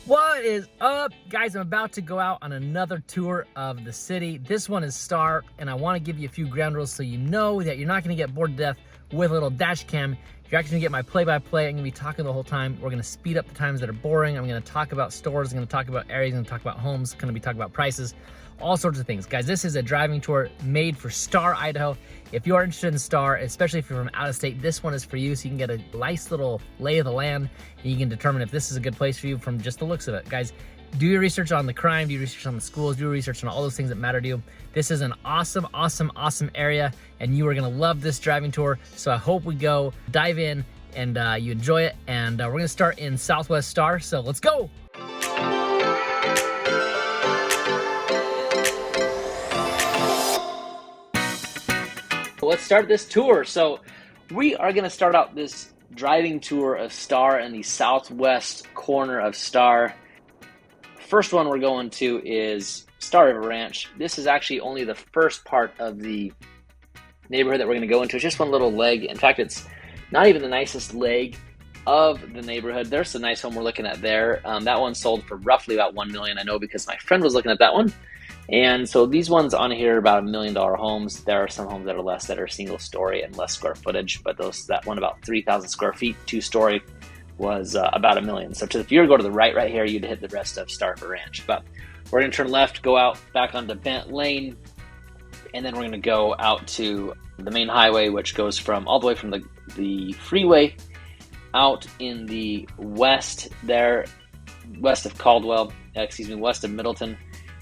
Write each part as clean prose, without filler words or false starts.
What is up, guys? I'm about to go out on another tour of the city. This one is Star, and I want to give you a few ground rules so you know that you're not going to get bored to death with a little dash cam. You're actually going to get my play-by-play. I'm going to be talking the whole time. We're going to speed up the times that are boring. I'm going to talk about stores. I'm going to talk about areas. I'm going to talk about homes. I'm going to be talking about prices, all sorts of things. Guys, this is a driving tour made for Star, Idaho. If you are interested in Star, especially if you're from out of state, this one is for you, so you can get a nice little lay of the land, and you can determine if this is a good place for you from just the looks of it. Guys, do your research on the crime, do your research on the schools, do your research on all those things that matter to you. This is an awesome, awesome, awesome area, and you are gonna love this driving tour. So I hope we go dive in and you enjoy it. And we're gonna start in Southwest Star, so let's go. Let's start this tour. So we are gonna start out this driving tour of Star in the southwest corner of Star. First one we're going to is Star River Ranch. This is actually only the first part of the neighborhood that we're going to go into. It's just one little leg. In fact, it's not even the nicest leg of the neighborhood. There's a nice home we're looking at there. That one sold for roughly about $1 million. I know because my friend was looking at that one. And so these ones on here are about $1 million homes. There are some homes that are less, that are single story and less square footage, but that one about 3,000 square feet, 2-story, was about $1 million. So if you were to go to the right here, you'd hit the rest of Star River Ranch. But we're going to turn left, go out back onto Bent Lane, and then we're going to go out to the main highway, which goes from all the way from the freeway out in the west there, west of Caldwell, west of Middleton.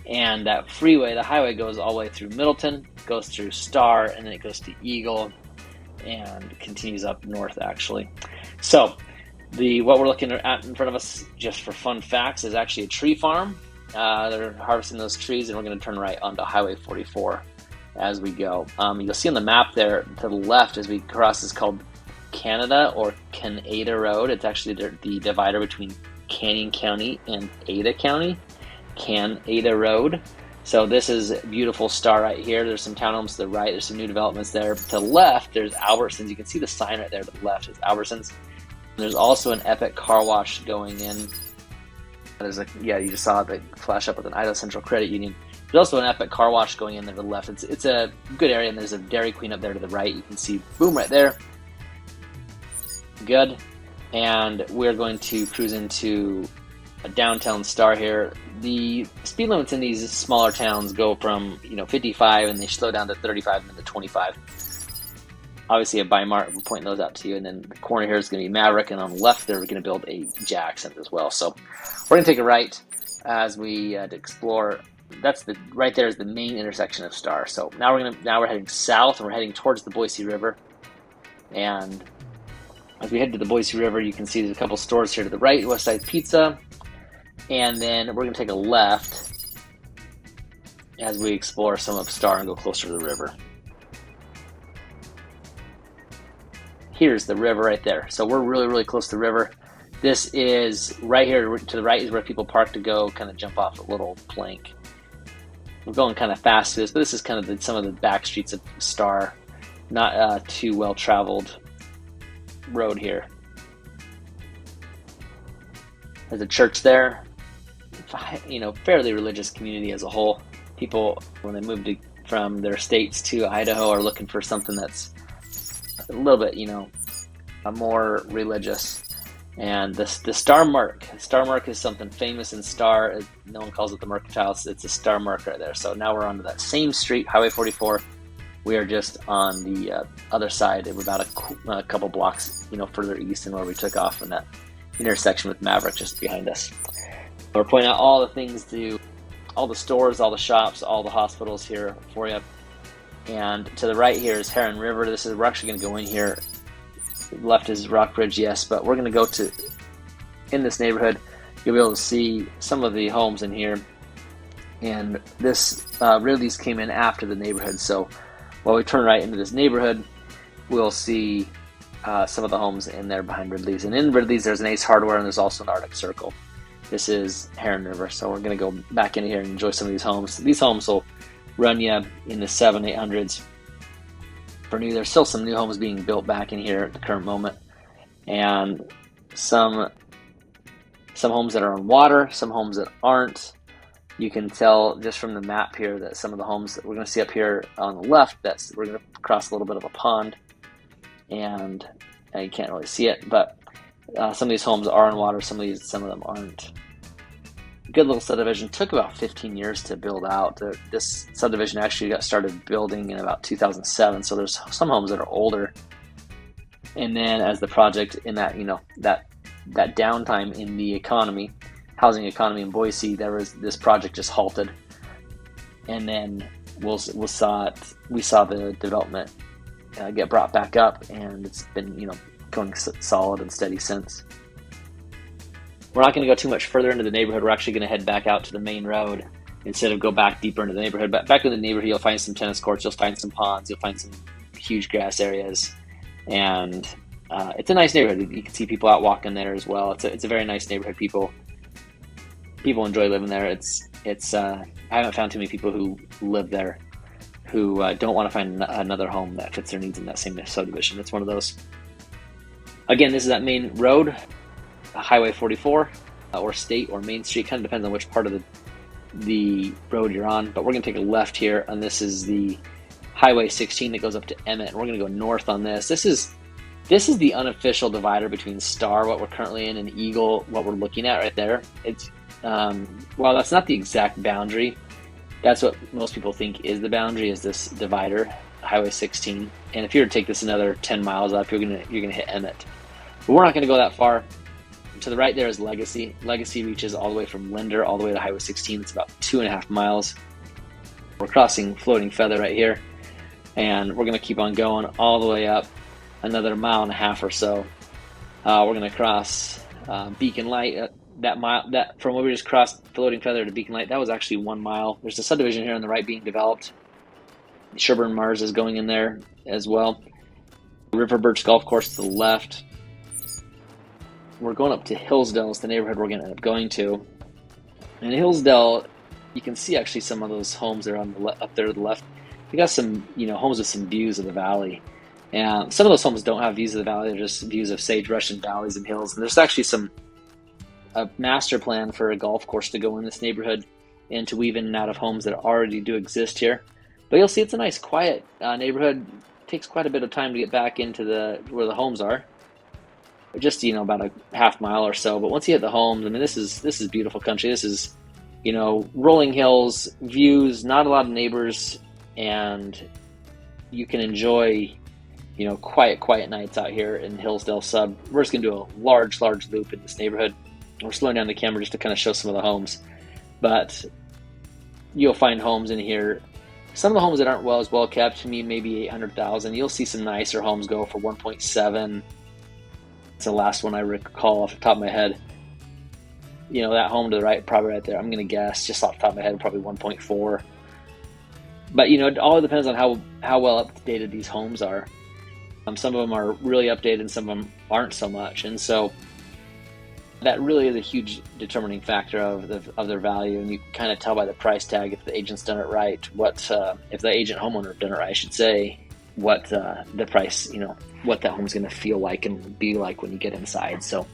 And that freeway, the highway, goes all the way through Middleton, goes through Star, and then it goes to Eagle and continues up north, actually. So what we're looking at in front of us, just for fun facts, is actually a tree farm. They're harvesting those trees, and we're going to turn right onto Highway 44 as we go. You'll see on the map there to the left as we cross is called Canada or Canada Road. It's actually the divider between Canyon County and Ada County, Canada Road. So this is beautiful Star right here. There's some townhomes to the right. There's some new developments there. To the left, there's Albertsons. You can see the sign right there to the left is Albertsons. There's also an Epic car wash going in. You just saw it flash up with an Idaho Central Credit Union. There's also an Epic car wash going in there to the left. It's a good area, and there's a Dairy Queen up there to the right. You can see, boom, right there. Good. And we're going to cruise into a downtown Star here. The speed limits in these smaller towns go from 55, and they slow down to 35 and then to 25. Obviously a Bi-Mart, we're pointing those out to you, and then the corner here is going to be Maverick, and on the left there we're going to build a Jackson as well. So we're going to take a right as we explore. Right there is the main intersection of Star. So now we're heading south, and we're heading towards the Boise River. And as we head to the Boise River, you can see there's a couple stores here to the right, West Side Pizza, and then we're going to take a left as we explore some of Star and go closer to the river. Here's the river right there. So we're really, really close to the river. This is right here to the right is where people park to go kind of jump off a little plank. We're going kind of fast to this, but this is kind of some of the back streets of Star. Not too well-traveled road here. There's a church there. Fairly religious community as a whole. People, when they move from their states to Idaho, are looking for something that's a little bit, more religious. And the Star Mark. Star Mark is something famous in Star. No one calls it the Mercantile. It's a Star Mark right there. So now we're onto that same street, Highway 44. We are just on the other side. We're about a couple blocks, further east than where we took off in that intersection with Maverick just behind us. We're pointing out all the things all the stores, all the shops, all the hospitals here for you. And to the right here is Heron River. We're actually going to go in here. Left is Rockbridge, yes, but we're going to go in this neighborhood. You'll be able to see some of the homes in here. And these came in after the neighborhood. So while we turn right into this neighborhood, we'll see some of the homes in there behind Ridley's. And in Ridley's, there's an Ace Hardware, and there's also an Arctic Circle. This is Heron River. So we're going to go back into here and enjoy some of these homes. These homes will run you in the 700-800s for new. There's still some new homes being built back in here at the current moment, and some Some homes that are on water, some homes that aren't. You can tell just from the map here that some of the homes that we're going to see up here on the left, we're going to cross a little bit of a pond, and you can't really see it, but some of these homes are on water, some of them aren't. Good little subdivision. Took about 15 years to build out. This subdivision actually got started building in about 2007, so there's some homes that are older. And then as the project in that, that downtime in the housing economy in Boise, this project just halted, and then we saw the development get brought back up, and it's been going solid and steady since. We're not going to go too much further into the neighborhood. We're actually going to head back out to the main road instead of go back deeper into the neighborhood. But back in the neighborhood, you'll find some tennis courts, you'll find some ponds, you'll find some huge grass areas, and it's a nice neighborhood. You can see people out walking there as well. It's a very nice neighborhood. People enjoy living there. I haven't found too many people who live there who don't want to find another home that fits their needs in that same subdivision. It's one of those. Again, this is that main road, Highway 44, or State or Main Street. Kind of depends on which part of the road you're on. But we're going to take a left here, and this is the Highway 16 that goes up to Emmett. And we're going to go north on this. This is the unofficial divider between Star, what we're currently in, and Eagle, what we're looking at right there. It's well, that's not the exact boundary. That's what most people think is the boundary, is this divider, Highway 16. And if you were to take this another 10 miles up, you're gonna hit Emmett. But we're not gonna go that far. To the right there is Legacy. Legacy reaches all the way from Linder all the way to Highway 16. It's about 2.5 miles. We're crossing Floating Feather right here, and we're gonna keep on going all the way up another 1.5 miles or so. We're gonna cross Beacon Light. That from where we just crossed Floating Feather to Beacon Light, that was actually 1 mile. There's a subdivision here on the right being developed. Sherburne Mars is going in there as well. River Birch Golf Course to the left. We're going up to Hillsdale, is the neighborhood we're going to end up going to. And Hillsdale, you can see actually some of those homes that are on up there to the left. We got some, homes with some views of the valley. And some of those homes don't have views of the valley; they're just views of sagebrush and valleys and hills. And there's actually a master plan for a golf course to go in this neighborhood and to weave in and out of homes that already do exist here. But you'll see it's a nice, quiet neighborhood. It takes quite a bit of time to get back into where the homes are. Just about a 1/2 mile or so. But once you hit the homes, I mean, this is beautiful country. This is rolling hills, views, not a lot of neighbors, and you can enjoy quiet nights out here in Hillsdale Sub. We're just gonna do a large loop in this neighborhood. We're slowing down the camera just to kind of show some of the homes, but you'll find homes in here. Some of the homes that aren't as well kept, to me, maybe $800,000. You'll see some nicer homes go for 1.7. It's the last one I recall off the top of my head. That home to the right, probably right there. I'm gonna guess just off the top of my head, probably 1.4. But it all depends on how well updated these homes are. Some of them are really updated, and some of them aren't so much, and so that really is a huge determining factor of their value. And you can kind of tell by the price tag if the agent's done it right. If the agent homeowner done it right, I should say, what the price, what that home's going to feel like and be like when you get inside. So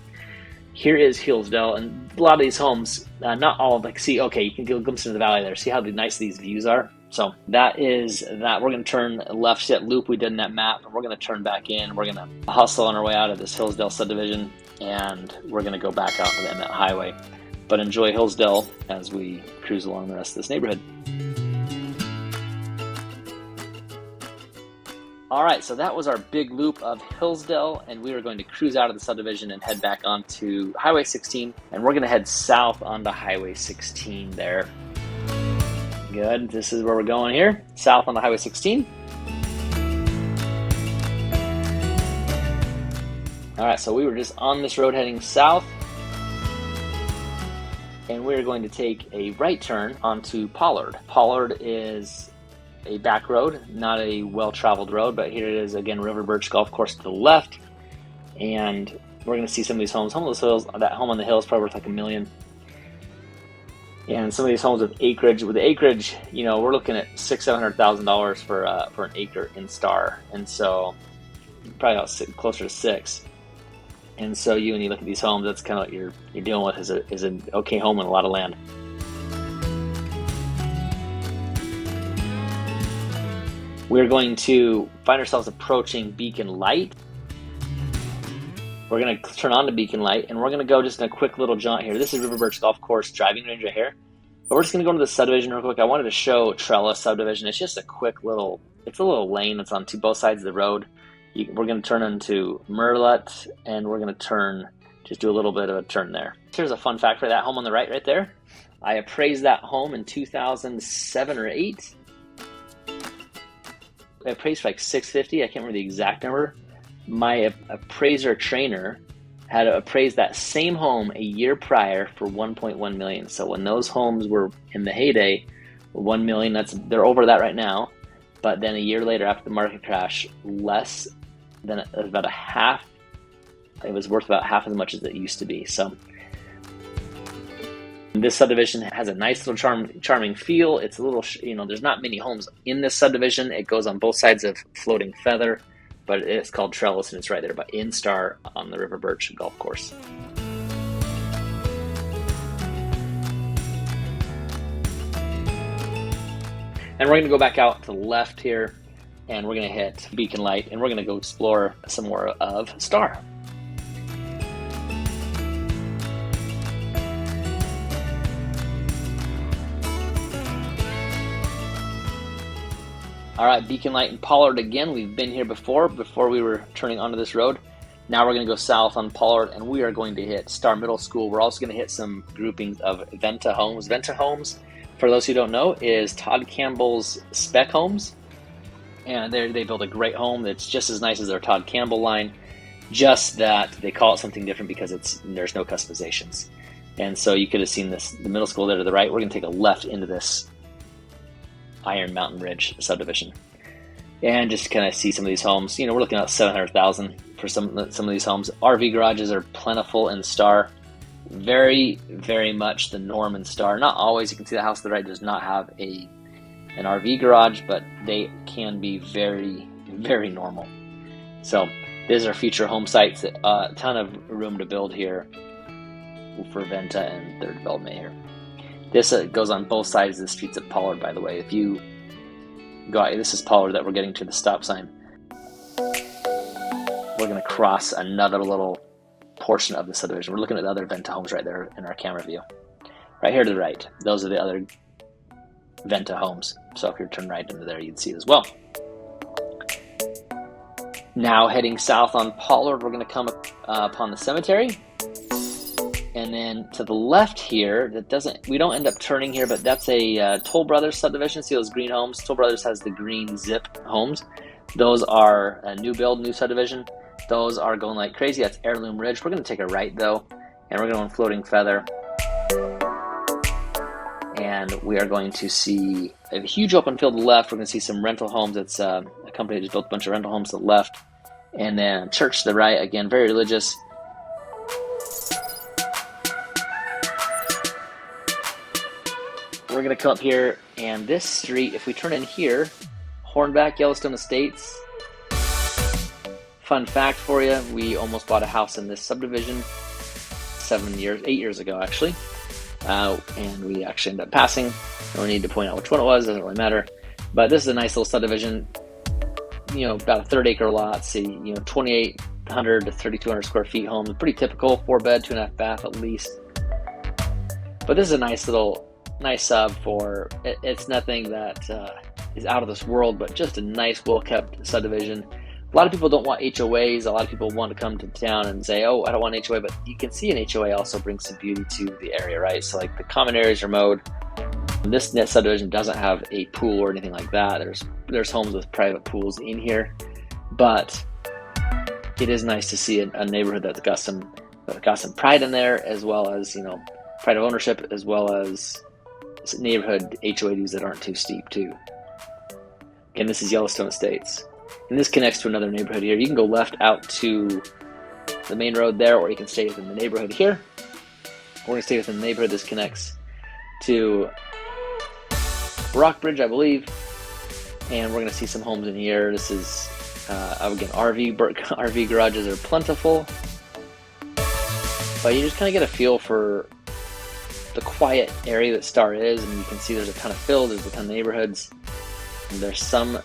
here is Hillsdale, and a lot of these homes, not all of them. See, okay, you can get a glimpse into the valley there. See how nice these views are. So that is that. We're going to turn left, that loop we did in that map, and we're going to turn back in. We're going to hustle on our way out of this Hillsdale subdivision, and we're going to go back out to the Emmett Highway. But enjoy Hillsdale as we cruise along the rest of this neighborhood. All right, so that was our big loop of Hillsdale, and we are going to cruise out of the subdivision and head back onto Highway 16, and we're going to head south onto Highway 16 there. Good, this is where we're going here, south on the Highway 16. All right, so we were just on this road heading south, and we're going to take a right turn onto Pollard. Pollard is a back road, not a well-traveled road, but here it is again, River Birch Golf Course to the left, and we're going to see some of these homes. Some of those hills, that home on the hill is probably worth like $1 million. And some of these homes with acreage, we're looking at $600,000-$700,000 for an acre in Star, and so probably about closer to $6. And so when you look at these homes, that's kind of what you're dealing with is an okay home and a lot of land. We're going to find ourselves approaching Beacon Light. We're going to turn on to Beacon Light, and we're going to go just in a quick little jaunt here. This is River Birch Golf Course driving range right here. But we're just going to go into the subdivision real quick. I wanted to show Trellis Subdivision. It's just a quick little, it's a little lane that's on both sides of the road. We're going to turn into Merlot, and we're going to just do a little bit of a turn there. Here's a fun fact for that home on the right there. I appraised that home in 2007 or 8. I appraised for like $650. I can't remember the exact number. My appraiser trainer had appraised that same home a year prior for $1.1 million. So when those homes were in the heyday, $1 million, they're over that right now. But then a year later, after the market crash, less than about a half. It was worth about half as much as it used to be. So this subdivision has a nice little charming feel. It's a little, there's not many homes in this subdivision. It goes on both sides of Floating Feather, but it's called Trellis, and it's right there in Star on the River Birch Golf Course. And we're going to go back out to the left here, and we're going to hit Beacon Light, and we're going to go explore some more of Star. All right, Beacon Light and Pollard again. We've been here before we were turning onto this road. Now we're going to go south on Pollard, and we are going to hit Star Middle School. We're also going to hit some groupings of Venta homes. Venta homes, for those who don't know, is Todd Campbell's spec homes. And they build a great home that's just as nice as their Todd Campbell line, just that they call it something different because there's no customizations. And so you could have seen the middle school there to the right. We're going to take a left into this Iron Mountain Ridge subdivision and just kind of see some of these homes. We're looking at $700,000 for some of these homes. RV garages are plentiful in Star, very, very much the norm in Star. Not always. You can see the house to the right does not have an RV garage, but they can be very, very normal. So these are future home sites. A ton of room to build here for Venta and their development here. This goes on both sides of the streets at Pollard, by the way. If you go out, this is Pollard that we're getting to the stop sign. We're going to cross another little portion of the subdivision. We're looking at the other Venta homes right there in our camera view. Right here to the right. Those are the other Venta homes. So if you turn right into there, you'd see it as well. Now heading south on Pollard, we're going to come upon the cemetery. And then to the left here, we don't end up turning here, but that's a Toll Brothers subdivision. See those green homes? Toll Brothers has the green zip homes. Those are a new subdivision. Those are going like crazy. That's Heirloom Ridge. We're going to take a right though, and we're going to Floating Feather. And we are going to see a huge open field to the left. We're going to see some rental homes. It's a company that built a bunch of rental homes to the left. And then church to the right, again, very religious. We're going to come up here, and this street, if we turn in here, Hornback, Yellowstone Estates. Fun fact for you, we almost bought a house in this subdivision 8 years ago, actually. And we actually ended up passing. No need to point out which one it was, doesn't really matter. But this is a nice little subdivision, about a 3rd-acre lot, 2,800 to 3,200 square feet home. Pretty typical, 4-bed, 2.5 bath at least. But this is a nice sub for, it's nothing that is out of this world, but just a nice, well-kept subdivision. A lot of people don't want HOAs. A lot of people want to come to town and say, oh, I don't want an HOA, but you can see an HOA also brings some beauty to the area, right? So like the common areas are mowed. This net subdivision doesn't have a pool or anything like that. There's homes with private pools in here, but it is nice to see a neighborhood that's got some pride in there, as well as, pride of ownership, as well as neighborhood HOA dues that aren't too steep too. Again, this is Yellowstone Estates. And this connects to another neighborhood here. You can go left out to the main road there, or you can stay within the neighborhood here. We're going to stay within the neighborhood. This connects to Rockbridge, I believe. And we're going to see some homes in here. This is, again, RV garages are plentiful. but you just kind of get a feel for the quiet area that Star is, and you can see there's a ton of field, there's a ton of neighborhoods, and there's some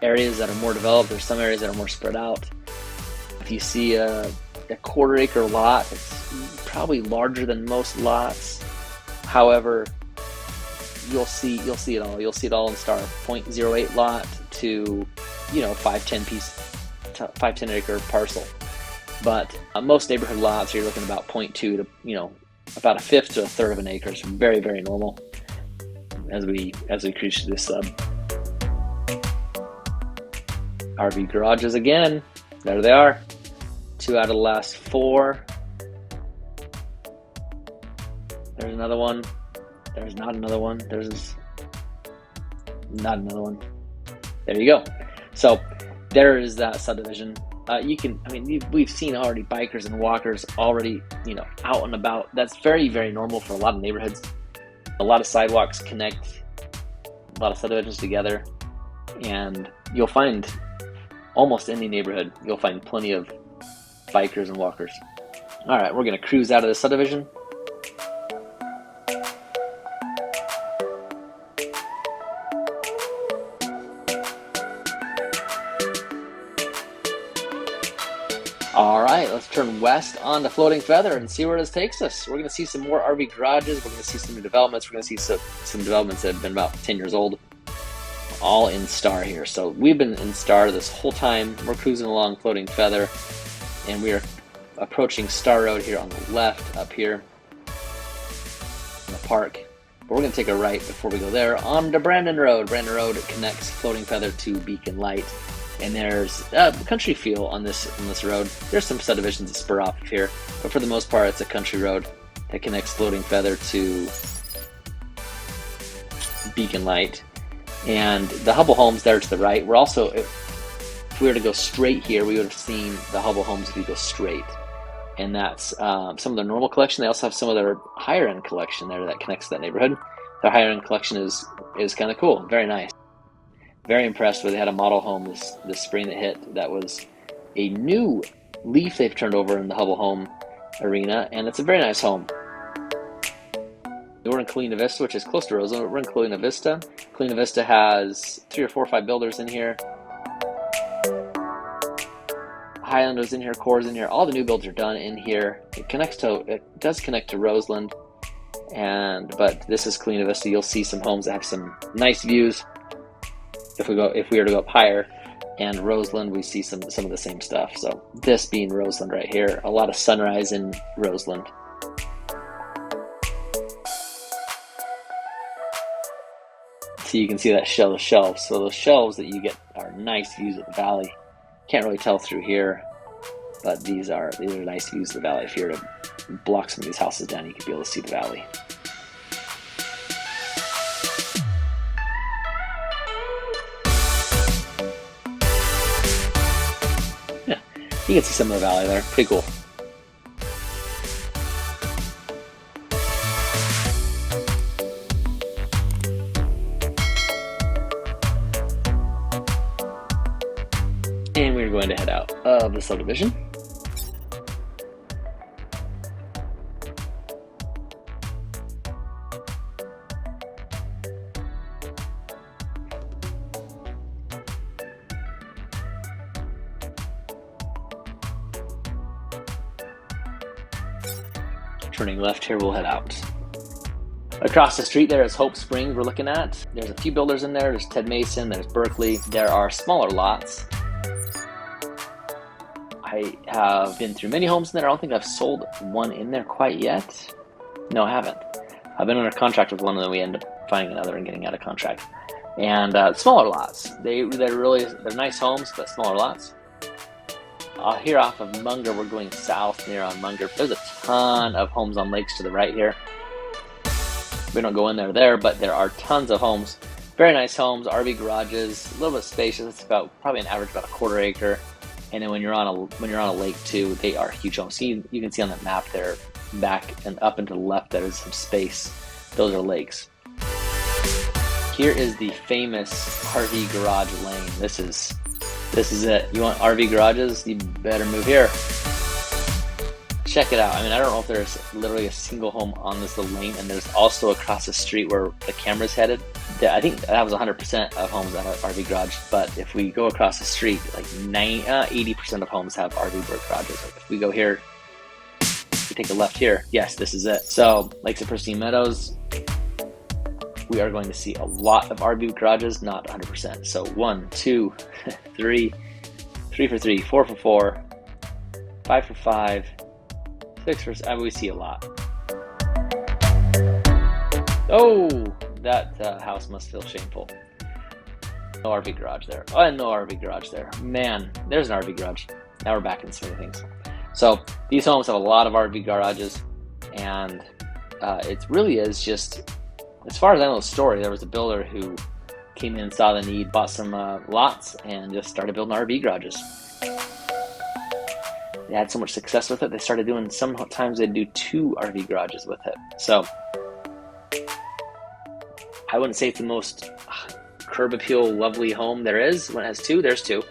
areas that are more developed, there's some areas that are more spread out. If you see a quarter-acre lot, it's probably larger than most lots. However, you'll see it all. You'll see it all in Star. 0.08 lot to 5-10 acre parcel. But most neighborhood lots, you're looking about 0.2 to about a fifth to a third of an acre. It's very, very normal as we cruise through this sub. RV garages again. There they are. 2 out of the last 4. There's another one. There's not another one. There's not another one. There you go. So there is that subdivision. We've seen already bikers and walkers already, out and about. That's very, very normal for a lot of neighborhoods. A lot of sidewalks connect a lot of subdivisions together, and you'll find almost any neighborhood, you'll find plenty of bikers and walkers. All right, we're gonna cruise out of the subdivision. All right, let's turn west on to Floating Feather and see where this takes us. We're gonna see some more RV garages. We're gonna see some new developments. We're gonna see some developments that have been about 10 years old, all in Star here. So we've been in Star this whole time. We're cruising along Floating Feather, and we are approaching Star Road here on the left up here in the park. But we're gonna take a right before we go there on to Brandon Road. Brandon Road connects Floating Feather to Beacon Light. And there's a country feel on this road. There's some subdivisions that spur off of here, but for the most part, it's a country road that connects Floating Feather to Beacon Light. And the Hubble homes there to the right. We're also, if we were to go straight here, we would have seen the Hubble homes if we go straight. And that's some of their normal collection. They also have some of their higher end collection there that connects to that neighborhood. Their higher end collection is kind of cool, very nice. Very impressed with. They had a model home this spring that hit. That was a new leaf they've turned over in the Hubble home arena, and it's a very nice home. We're in Collina Vista, which is close to Roseland. We're in Collina Vista. Collina Vista has 3 or 4 or 5 builders in here. Highlander's in here, Core's in here. All the new builds are done in here. It does connect to Roseland, but this is Collina Vista. You'll see some homes that have some nice views. If we were to go up higher, and Roseland, we see some of the same stuff. So this being Roseland right here, a lot of sunrise in Roseland. So you can see that shell of shelves. So those shelves that you get are nice views of the valley. Can't really tell through here, but these are nice views of the valley. If you were to block some of these houses down, you could be able to see the valley. You can see some of the valley there. Pretty cool. And we're going to head out of the subdivision. Turning left here, we'll head out. Across the street there is Hope Springs we're looking at. There's a few builders in there. There's Ted Mason, there's Berkeley. There are smaller lots. I have been through many homes in there. I don't think I've sold one in there quite yet. No, I haven't. I've been under contract with one, and then we end up finding another and getting out of contract. And smaller lots. They're nice homes, but smaller lots. Here off of Munger, we're going south near on Munger. There's a ton of homes on lakes to the right here. We don't go in there, but there are tons of homes. Very nice homes, RV garages, a little bit spacious. It's probably an average about a quarter acre. And then when you're on a lake too, they are huge homes. So you can see on that map there, back and up and to the left, there is some space. Those are lakes. Here is the famous RV garage lane. This is it. You want RV garages? You better move here. Check check it out. I mean, I don't know if there's literally a single home on this little lane, and there's also across the street where the camera's headed. I think that was 100% of homes that have RV garage, but if we go across the street, like 80% of homes have RV garages. Like if we go here, we take a left here, yes, this is it. So, like the Pristine Meadows, we are going to see a lot of RV garages, not 100%. So 1, 2, 3, 3 for 3, 4 for 4, 5 for 5, 6 for 7. We see a lot. Oh, that house must feel shameful. No RV garage there. Oh, and no RV garage there. Man, there's an RV garage. Now we're back in some of the things. So these homes have a lot of RV garages, and it really is just, as far as I know the story, there was a builder who came in and saw the need, bought some lots, and just started building RV garages. They had so much success with it, they started doing, sometimes they'd do 2 RV garages with it. So I wouldn't say it's the most curb appeal, lovely home there is. When it has 2, there's 2.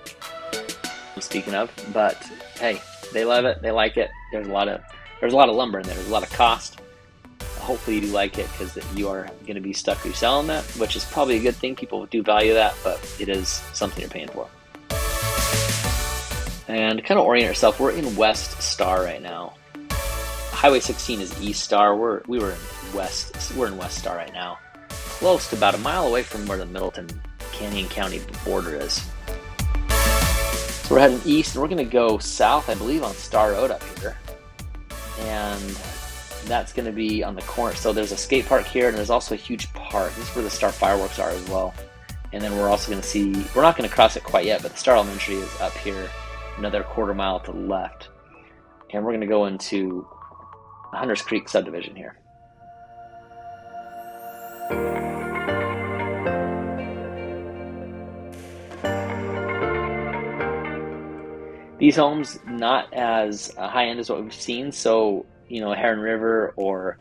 I'm speaking of, but hey, they love it, they like it. There's a lot of lumber in there. There's a lot of cost. Hopefully you do like it, because you are going to be stuck reselling that, which is probably a good thing. People do value that, but it is something you're paying for. And to kind of orient ourselves, we're in West Star right now. Highway 16 is East Star. We're in West Star right now, close to about a mile away from where the Middleton Canyon County border is. So we're heading east, and we're going to go south, I believe, on Star Road up here, and that's going to be on the corner. So there's a skate park here, and there's also a huge park. This is where the Star fireworks are as well. And then we're also going to see, we're not going to cross it quite yet, but the Star Elementary is up here, another quarter mile to the left. And we're going to go into Hunters Creek Subdivision here. These homes, not as high end as what we've seen. So, Heron River or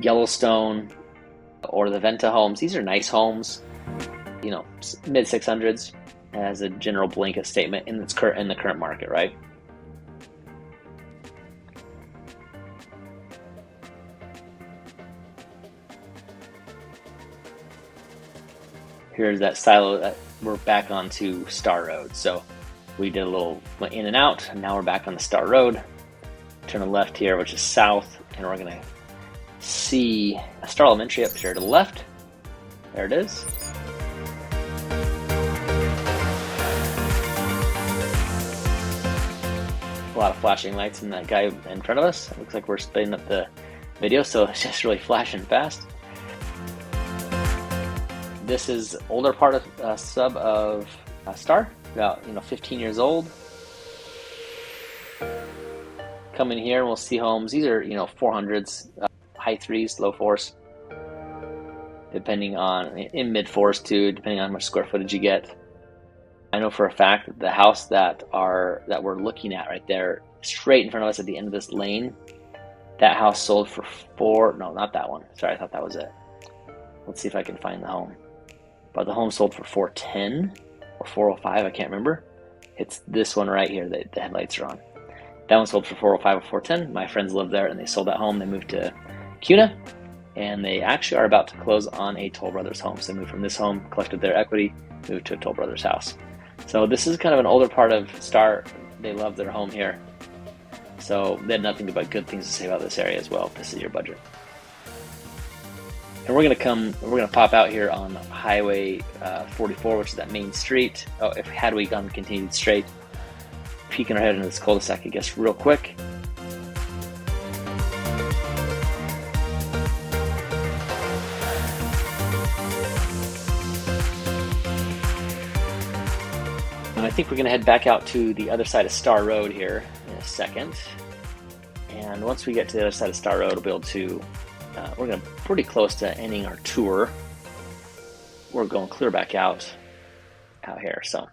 Yellowstone or the Venta homes, these are nice homes, mid 600s as a general blanket statement in the current market, right? Here's that silo that we're back onto Star Road. So we did went in and out, and now we're back on the Star Road. Turn left here, which is south, and we're going to see a Star Elementary up here to the left. There it is. A lot of flashing lights and that guy in front of us. It looks like we're speeding up the video, so it's just really flashing fast. This is older part of sub of Star, about 15 years old. Come in here and we'll see homes. These are 400s, high 3s, low 4s, depending on, in mid 4s too, depending on how much square footage you get. I know for a fact that the house that we're looking at right there, straight in front of us at the end of this lane, that house sold for no, not that one. Sorry, I thought that was it. Let's see if I can find the home. But the home sold for $410 or $405, I can't remember. It's this one right here that the headlights are on. That one sold for $405 or $410. My friends live there, and they sold that home. They moved to Collina, and they actually are about to close on a Toll Brothers home. So they moved from this home, collected their equity, moved to a Toll Brothers house. So this is kind of an older part of Star. They love their home here. So they had nothing but good things to say about this area as well, if this is your budget. And we're gonna pop out here on Highway 44, which is that main street. Oh, had we gone continued straight, peeking our head into this cul-de-sac, I guess, real quick. And I think we're gonna head back out to the other side of Star Road here in a second. And once we get to the other side of Star Road, we'll be able to, we're gonna pretty close to ending our tour. We're going clear back out here, so.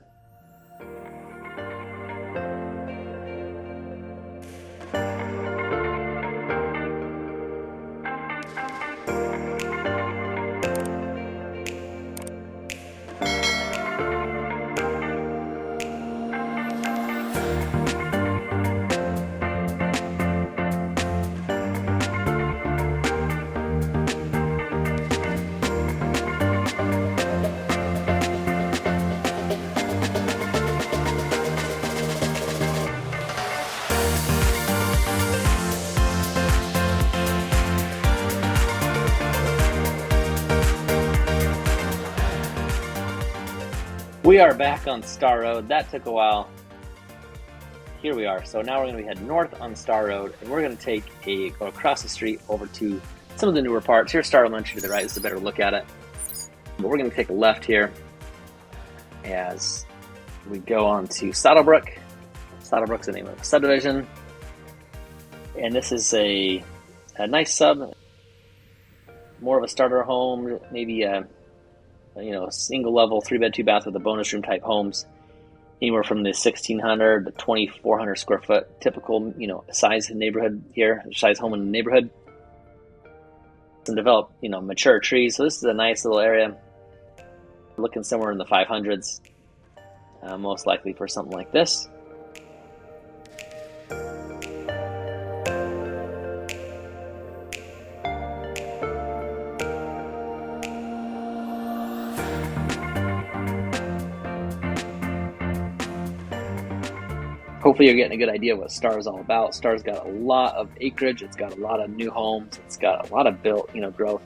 We are back on Star Road. That took a while. Here we are. So now we're going to be heading north on Star Road, and we're going to go across the street over to some of the newer parts. Here's Star Elementary to the right. This is a better look at it. But we're going to take a left here as we go on to Saddlebrook. Saddlebrook's the name of the subdivision. And this is a nice sub, more of a starter home, maybe a single level 3-bed 2-bath with a bonus room type homes, anywhere from the 1,600 to 2,400 square foot typical size neighborhood here, size home in the neighborhood. And develop mature trees. So this is a nice little area. Looking somewhere in the 500s, most likely for something like this. Hopefully you're getting a good idea what Star is all about. Star's got a lot of acreage. It's got a lot of new homes. It's got a lot of built, growth.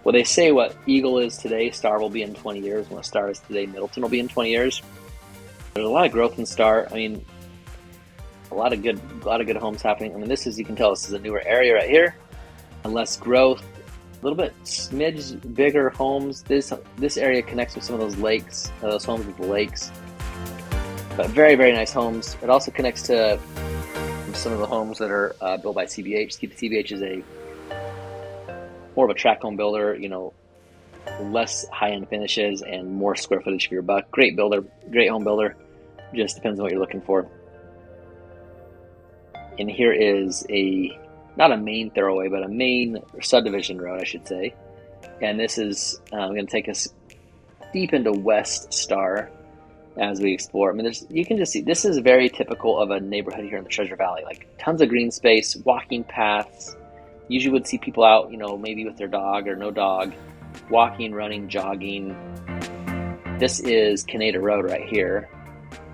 Well, they say what Eagle is today, Star will be in 20 years. What Star is today, Middleton will be in 20 years. There's a lot of growth in Star. I mean, a lot of good homes happening. I mean, this is, you can tell this is a newer area right here. Less growth, a little bit smidge bigger homes. This area connects with some of those lakes, those homes with the lakes. But very, very nice homes. It also connects to some of the homes that are built by CBH. CBH is more of a tract home builder, less high-end finishes and more square footage for your buck. Great builder, great home builder. Just depends on what you're looking for. And here is not a main thoroughway, but a main subdivision road, I should say. And this is going to take us deep into West Star as we explore. I mean, you can just see, this is very typical of a neighborhood here in the Treasure Valley. Like tons of green space, walking paths. Usually would see people out, maybe with their dog or no dog, walking, running, jogging. This is Canada Road right here.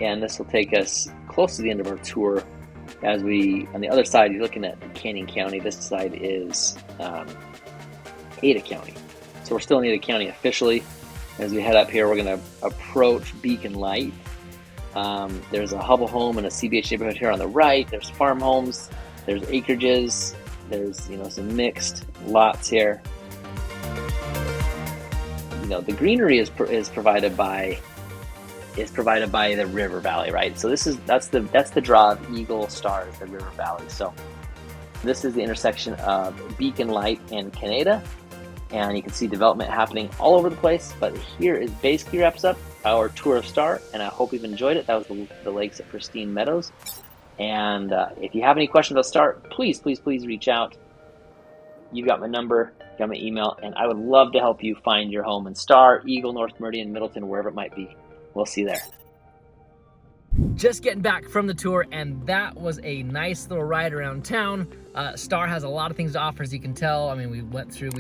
And this will take us close to the end of our tour as on the other side, you're looking at Canyon County. This side is Ada County. So we're still in Ada County officially. As we head up here, we're going to approach Beacon Light. There's a Hubble home and a CBH neighborhood here on the right. There's farm homes. There's acreages. There's some mixed lots here. The greenery is provided by the river valley, right? So that's the draw of Eagle Star is the river valley. So this is the intersection of Beacon Light and Canada. And you can see development happening all over the place. But here is basically wraps up our tour of Star, and I hope you've enjoyed it. That was the lakes at Pristine Meadows. And if you have any questions about Star, please reach out. You've got my number, you've got my email, and I would love to help you find your home in Star, Eagle, North Meridian, Middleton, wherever it might be. We'll see you there. Just getting back from the tour, and that was a nice little ride around town. Star has a lot of things to offer, as you can tell. I mean, we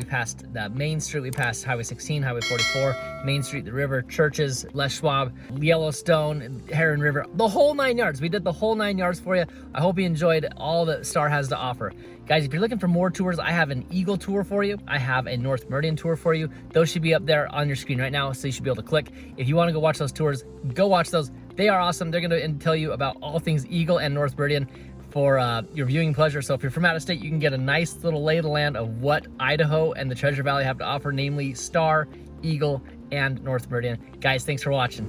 passed the Main Street, we passed Highway 16, Highway 44, Main Street, the river, churches, Les Schwab, Yellowstone, Heron River, the whole 9 yards. We did the whole 9 yards for you. I hope you enjoyed all that Star has to offer. Guys, if you're looking for more tours, I have an Eagle tour for you. I have a North Meridian tour for you. Those should be up there on your screen right now, so you should be able to click. If you want to go watch those tours, go watch those. They are awesome. They're going to tell you about all things Eagle and North Meridian for your viewing pleasure. So if you're from out of state, you can get a nice little lay of the land of what Idaho and the Treasure Valley have to offer, namely Star, Eagle, and North Meridian. Guys, thanks for watching.